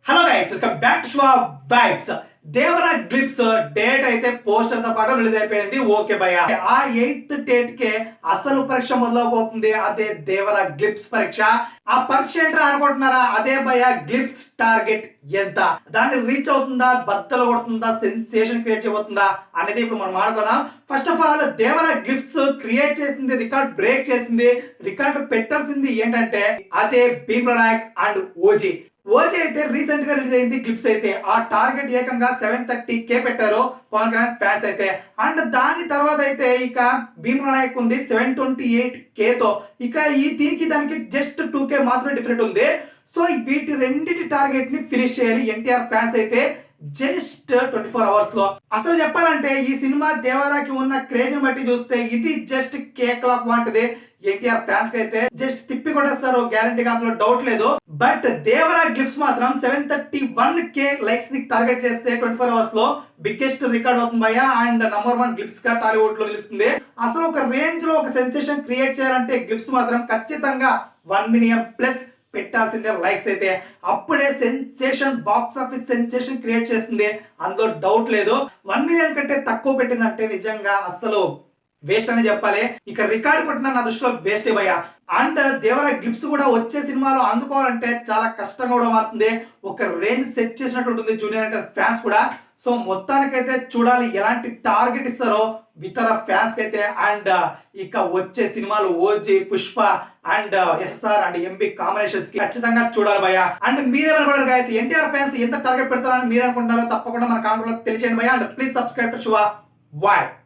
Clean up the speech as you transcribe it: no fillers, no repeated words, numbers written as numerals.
Hello guys, welcome back to show vibes. Devara glimpse date అయితే poster తో పాటు release అయిపోయింది. ఓకే భయ్య, ఆ 8th డేట్ కే అసలు పరీక్ష మొదలవబోతుంది. అదే దేవరా గ్లిప్స్ పరీక్ష. ఆ పరీక్ష ఏంటో అనుకుంటున్నారా? అదే భయ్య, గ్లిప్స్ టార్గెట్ ఎంత, దాన్ని రీచ్ అవుతుందా, బద్దలు కొడుతుందా, సెన్సేషన్ క్రియేట్ చేయబోతుందా అనేది ఇప్పుడు మనం మాట్లాడుకుందాం. First of all, Devara glimpse create చేసింది, రికార్డ్ బ్రేక్ చేసింది, రికార్డు పెట్టాల్సింది ఏంటంటే అదే Bheemla Nayak and OG. OG అయితే రీసెంట్ గా రిలీజ్ అయింది. క్లిప్స్ అయితే ఆ టార్గెట్ ఏకంగా 730K పెట్టారు పవన్ కళ్యాణ్ ఫ్యాన్స్ అయితే. అండ్ దాని తర్వాత అయితే ఇక భీమ్లా నాయక్ ఉంది 728K తో. ఇక దీనికి దానికి జస్ట్ 2K మాత్రమే డిఫరెంట్ ఉంది. సో వీటి రెండింటి టార్గెట్ ని ఫినిష్ చేయాలి ఎన్టీఆర్ ఫ్యాన్స్ అయితే జస్ట్ 24 అవర్స్ లో. అసలు చెప్పాలంటే ఈ సినిమా దేవరాకి ఉన్న క్రేజ్ బట్టి చూస్తే ఇది జస్ట్ కేక్ లాక్ లాంటిది. ఎన్టీఆర్ ఫ్యాన్స్ కి అయితే జస్ట్ తిప్పి కొట్టేస్తారు గ్యారంటీగా, అందులో డౌట్ లేదు. బట్ దేవరా గ్లిప్స్ మాత్రం 731K లైక్స్ ని టార్గెట్ చేస్తే 24 అవర్స్ లో బిగ్గెస్ట్ రికార్డ్ అవుతుంది భయ్య. అండ్ నంబర్ 1 గ్లిప్స్ గా టాలీవుడ్ లో నిలుస్తుంది. అసలు ఒక రేంజ్ లో ఒక సెన్సేషన్ క్రియేట్ చేయాలంటే గ్లిప్స్ మాత్రం ఖచ్చితంగా 1 మిలియన్ ప్లస్ పెట్టాల్సిందే లైక్స్ అయితే. అప్పుడే sensation, box office sensation create చేస్తుంది, అందులో డౌట్ లేదు. 1 మిలియన్ కంటే తక్కువ పెట్టిందంటే నిజంగా అసలు వేస్ట్ అని చెప్పాలి. ఇక రికార్డు కొట్టిన నా దృష్టిలో వేస్ట్ భయ్య. అండ్ దేవరా గ్లిప్స్ కూడా వచ్చే సినిమాలో అందుకోవాలంటే చాలా కష్టంగా కూడా మారుతుంది. ఒక రేంజ్ సెట్ చేసినట్టు ఉంటుంది జూనియర్ ఎన్టీఆర్ ఫ్యాన్స్ కూడా. సో మొత్తానికైతే చూడాలి ఎలాంటి టార్గెట్ ఇస్తారో ఇతర ఫ్యాన్స్ కి అయితే. అండ్ ఇక వచ్చే సినిమాలు OG, Pushpa and SSR and MB combinations కి ఖచ్చితంగా చూడాలి భయ్య. అండ్ మీరేమనుకుంటారు గైస్, ఎన్టీఆర్ ఫ్యాన్స్ ఎంత టార్గెట్ పెడతారని మీరు అనుకుంటారో తప్పకుండా మన కామెంట్ లో తెలియచేయండి భయ్య. And please subscribe to show vibes.